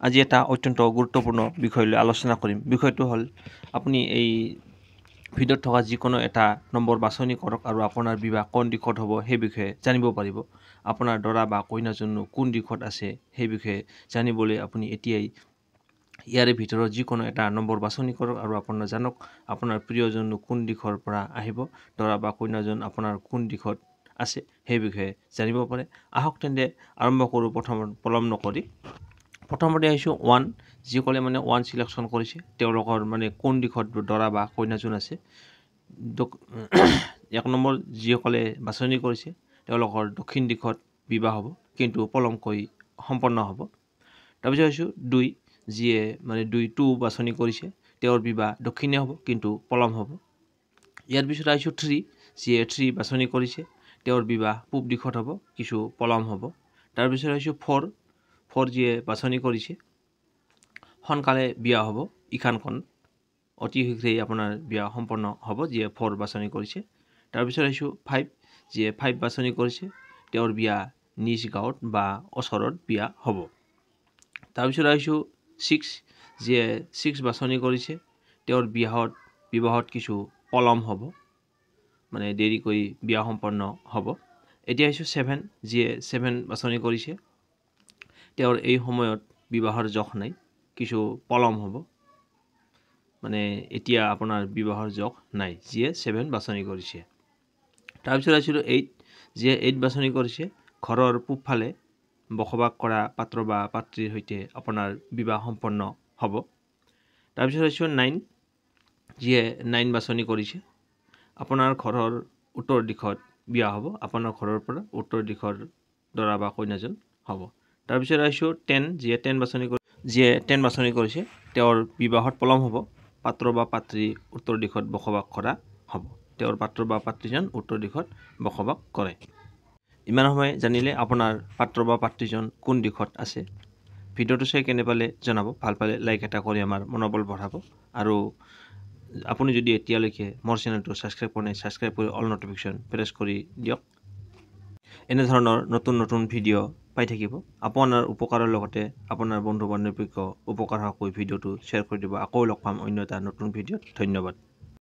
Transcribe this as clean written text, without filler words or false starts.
আজি এটা অত্যন্ত গুৰুত্বপূৰ্ণ বিষয় লৈ আলোচনা কৰিম। বিষয়টো হ'ল আপুনি এই ভিডিঅ'ত থকা যিকোনো এটা নম্বৰ বাছনি কৰক আৰু আপোনাৰ বিবাহ কোন দিশত হ'ব সেই বিষয়ে জানিব পাৰিব। আপোনাৰ দৰা বা কইনাজনো কোন দিশত আছে সেই বিষয়ে জানিবলৈ আপুনি এতিয়াই ইয়াৰে ভিতৰত যিকোনো এটা নম্বৰ বাছনি কৰক আৰু আপোনাৰ জানক আপোনাৰ প্ৰিয়জনো কোন দিশৰ পৰা আহিব, দৰা বা কইনাজন আপোনাৰ কোন দিশত আছে সেই বিষয়ে জানিব পাৰে। আহক তেন্তে আৰম্ভ কৰোঁ। পলম নকৰি প্ৰথমতে আহিছোঁ 1, যিসকলে মানে 1 চিলেকশ্যন কৰিছে তেওঁলোকৰ মানে কোন দিশত দৰা বা কইনাজন আছে। 1 নম্বৰ যিসকলে বাছনি কৰিছে তেওঁলোকৰ দক্ষিণ দিশত বিবাহ হ'ব, কিন্তু পলমকৈ সম্পন্ন হ'ব। তাৰপিছত আহিছোঁ 2, যিয়ে মানে 2 বাছনি কৰিছে তেওঁৰ বিবাহ দক্ষিণে হ'ব কিন্তু পলম হ'ব। ইয়াৰ পিছত আহিছোঁ 3, যিয়ে 3 বাছনি কৰিছে তেওঁৰ বিবাহ পূব দিশত হ'ব কিছু পলম হ'ব। তাৰপিছত আহিছোঁ 4, যিয়ে বাছনি কৰিছে সোনকালে বিয়া হ'ব, ইখানখন অতি শীঘ্ৰেই আপোনাৰ বিয়া সম্পন্ন হ'ব, যিয়ে 4 বাছনি কৰিছে। তাৰপিছত আহিছোঁ 5, যিয়ে 5 বাছনি কৰিছে তেওঁৰ বিয়া নিজ গাঁৱত বা ওচৰত বিয়া হ'ব। তাৰপিছত আহিছোঁ 6, যিয়ে 6 বাছনি কৰিছে তেওঁৰ বিবাহত কিছু পলম হ'ব, মানে দেৰিকৈ বিয়া সম্পন্ন হ'ব। এতিয়া আহিছোঁ 7, যিয়ে 7 বাছনি কৰিছে তেওঁৰ এই সময়ত বিবাহৰ জখ নাই, কিছু পলম হ'ব, মানে এতিয়া আপোনাৰ বিবাহৰ জখ নাই, যিয়ে 7 বাছনি কৰিছে। তাৰপিছত আহিছিলোঁ 8, যিয়ে 8 বাছনি কৰিছে ঘৰৰ পূবফালে বসবাস কৰা পাত্ৰ বা পাত্ৰীৰ সৈতে আপোনাৰ বিবাহ সম্পন্ন হ'ব। তাৰপিছত আহিছোঁ 9, যিয়ে 9 বাছনি কৰিছে আপোনাৰ ঘৰৰ উত্তৰ দিশত বিয়া হ'ব, আপোনাৰ ঘৰৰ পৰা উত্তৰ দিশৰ দৰা বা কইনাজন হ'ব। তাৰপিছত আহিছোঁ 10, যিয়ে 10 বাছনি কৰিছে তেওঁৰ বিবাহত পলম হ'ব, পাত্ৰ বা পাত্ৰী উত্তৰ দিশত বসবাস কৰা হ'ব, তেওঁৰ পাত্ৰ বা পাত্ৰীজন উত্তৰ দিশত বসবাস কৰে। ইমান সময় জানিলে আপোনাৰ পাত্ৰ বা পাত্ৰীজন কোন দিশত আছে। ভিডিঅ'টো চাই কেনে পালে জনাব, ভাল পালে লাইক এটা কৰি আমাৰ মনোবল বঢ়াব। আৰু আপুনি যদি এতিয়ালৈকে মোৰ চেনেলটো ছাবস্ক্ৰাইব কৰা নাই, ছাবস্ক্ৰাইব কৰি অল নটিফিকেশ্যন প্ৰেছ কৰি দিয়ক। এনেধৰণৰ নতুন ভিডিঅ' পাই থাকিব। আপোনাৰ উপকাৰৰ লগতে আপোনাৰ বন্ধু বান্ধৱীকো উপকাৰ হোৱাকৈ ভিডিঅ'টো শ্বেয়াৰ কৰি দিব। আকৌ লগ পাম অন্য এটা নতুন ভিডিঅ'ত। ধন্যবাদ।